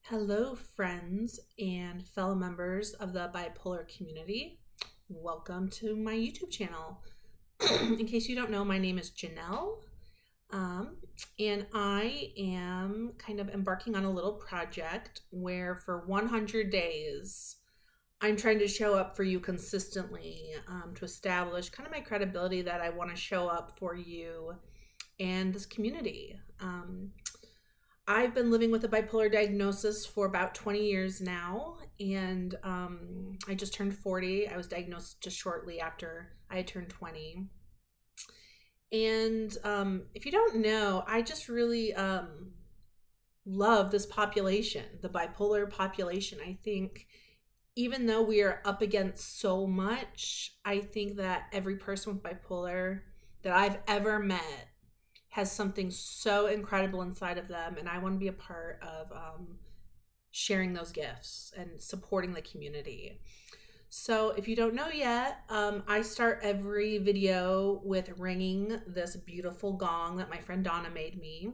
Hello, friends and fellow members of the bipolar community. Welcome to my YouTube channel. In case you don't know, my name is Jenell, um, and I am kind of embarking on a little project where for 100 days, I'm trying to show up for you consistently to establish kind of my credibility that I want to show up for you and this community. I've been living with a bipolar diagnosis for about 20 years now, and I just turned 40. I was diagnosed just shortly after I had turned 20. And if you don't know, I just really love this population, the bipolar population. I think even though we are up against so much, I think that every person with bipolar that I've ever met has something so incredible inside of them, and I want to be a part of sharing those gifts and supporting the community. So if you don't know yet, I start every video with ringing this beautiful gong that my friend Donna made me.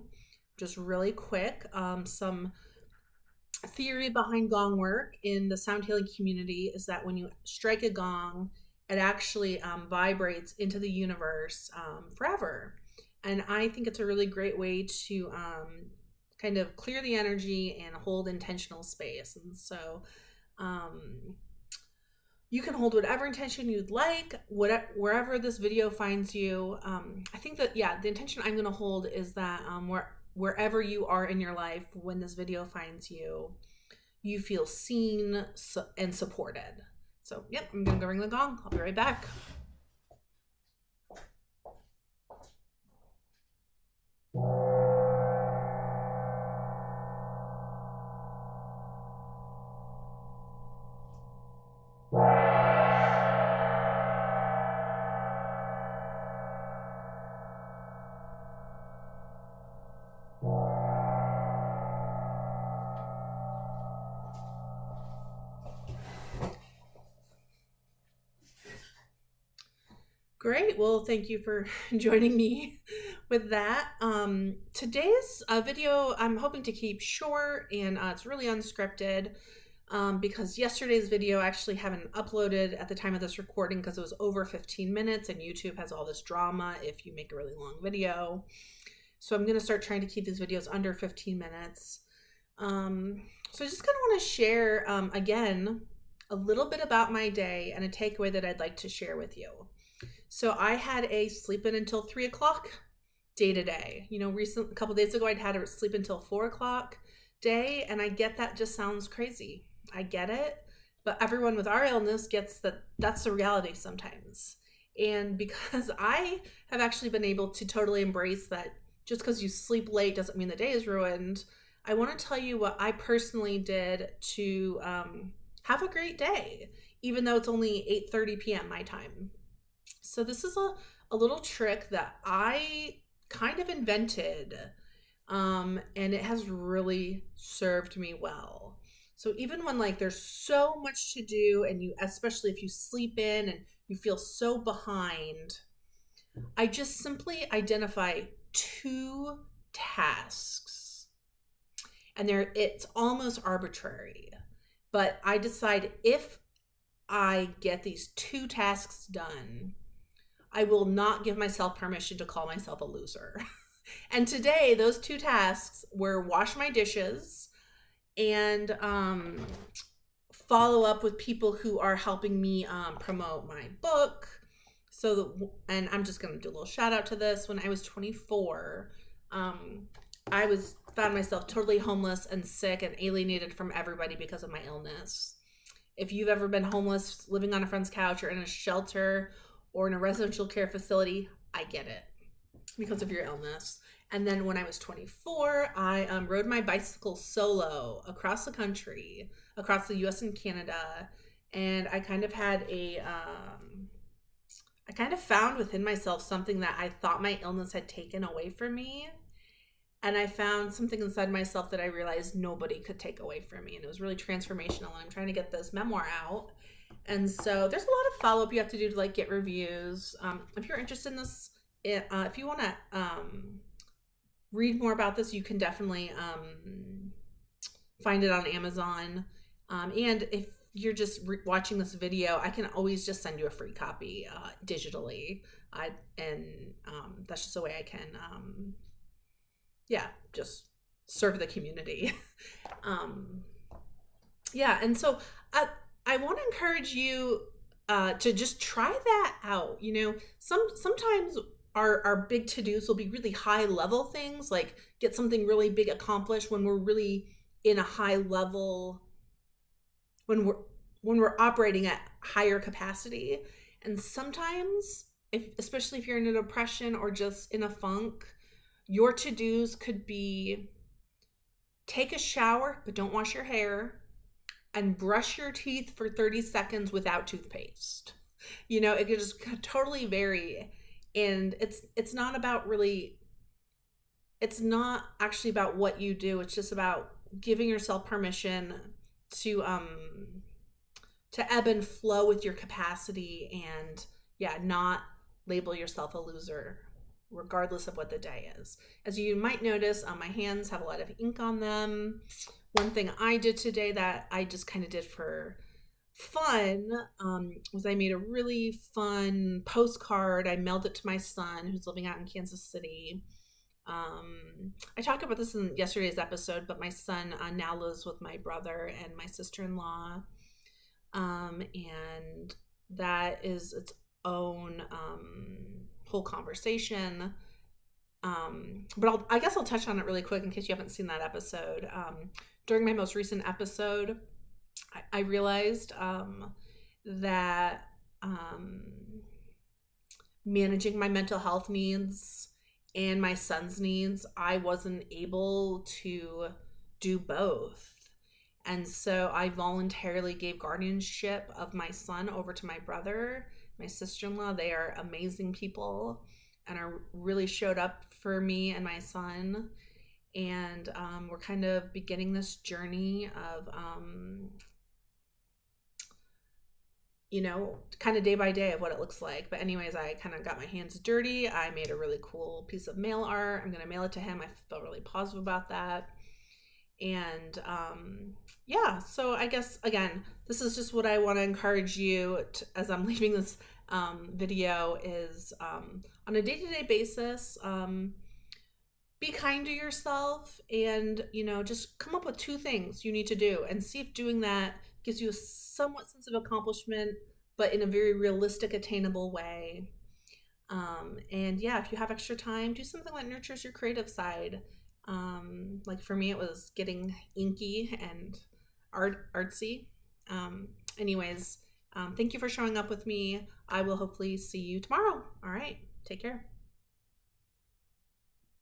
Just really quick, some theory behind gong work in the sound healing community is that when you strike a gong, it actually vibrates into the universe forever. And I think it's a really great way to kind of clear the energy and hold intentional space. And so you can hold whatever intention you'd like, wherever this video finds you. I think that, the intention I'm going to hold is that wherever you are in your life, when this video finds you, you feel seen and supported. So, I'm going to go ring the gong. I'll be right back. Great. Well, thank you for joining me with that. Today's video I'm hoping to keep short, and it's really unscripted because yesterday's video I actually haven't uploaded at the time of this recording because it was over 15 minutes, and YouTube has all this drama if you make a really long video. So I'm going to start trying to keep these videos under 15 minutes. So I just kind of want to share, again, a little bit about my day and a takeaway that I'd like to share with you. So I had a sleep in until 3 o'clock day to day. A couple days ago, I'd had a sleep until 4 o'clock day, and I get that just sounds crazy. I get it, but everyone with our illness gets that that's the reality sometimes. And because I have actually been able to totally embrace that just because you sleep late doesn't mean the day is ruined, I want to tell you what I personally did to have a great day, even though it's only 8:30 p.m. my time. So this is a little trick that I kind of invented, and it has really served me well. So even when there's so much to do, and especially if you sleep in and you feel so behind, I just simply identify 2 tasks, and it's almost arbitrary, but I decide if I get these 2 tasks done, I will not give myself permission to call myself a loser. And today, those 2 tasks were wash my dishes and follow up with people who are helping me promote my book. And I'm just going to do a little shout out to this. When I was 24, I found myself totally homeless and sick and alienated from everybody because of my illness. If you've ever been homeless, living on a friend's couch, or in a shelter, or in a residential care facility, I get it because of your illness. And then when I was 24, I rode my bicycle solo across the country, across the US and Canada. And I kind of had I kind of found within myself something that I thought my illness had taken away from me. And I found something inside myself that I realized nobody could take away from me. And it was really transformational. And I'm trying to get this memoir out. And so there's a lot of follow-up you have to do to get reviews. If you're interested in this, if you want to read more about this, you can definitely find it on Amazon. And if you're just watching this video, I can always just send you a free copy digitally. That's just a way I can, yeah, just serve the community. um, yeah, and so I want to encourage you to just try that out. You know, sometimes our big to-dos will be really high level things, like get something really big accomplished when we're really in a high level, when we're operating at higher capacity. And sometimes, especially if you're in a depression or just in a funk, your to-dos could be take a shower but don't wash your hair, and brush your teeth for 30 seconds without toothpaste. You know, it could just totally vary. And it's not about really, it's not actually about what you do. It's just about giving yourself permission to ebb and flow with your capacity, and yeah, not label yourself a loser regardless of what the day is. As you might notice, my hands have a lot of ink on them. One thing I did today that I just kind of did for fun was I made a really fun postcard. I mailed it to my son who's living out in Kansas City. I talked about this in yesterday's episode, but my son now lives with my brother and my sister-in-law. And that is its own whole conversation. But I guess I'll touch on it really quick in case you haven't seen that episode. During my most recent episode, I realized that managing my mental health needs and my son's needs, I wasn't able to do both. And so I voluntarily gave guardianship of my son over to my brother, my sister-in-law. They are amazing people and are really showed up for me and my son. And we're kind of beginning this journey of, you know, kind of day by day of what it looks like. But anyways, I kind of got my hands dirty. I made a really cool piece of mail art. I'm going to mail it to him. I feel really positive about that. And yeah, so I guess, again, this is just what I want to encourage you to, as I'm leaving this video, is on a day-to-day basis, be kind to yourself, and, you know, just come up with 2 things you need to do and see if doing that gives you a somewhat sense of accomplishment, but in a very realistic, attainable way. And yeah, if you have extra time, do something that nurtures your creative side. Like for me, it was getting inky and artsy. Anyways, thank you for showing up with me. I will hopefully see you tomorrow. All right, take care.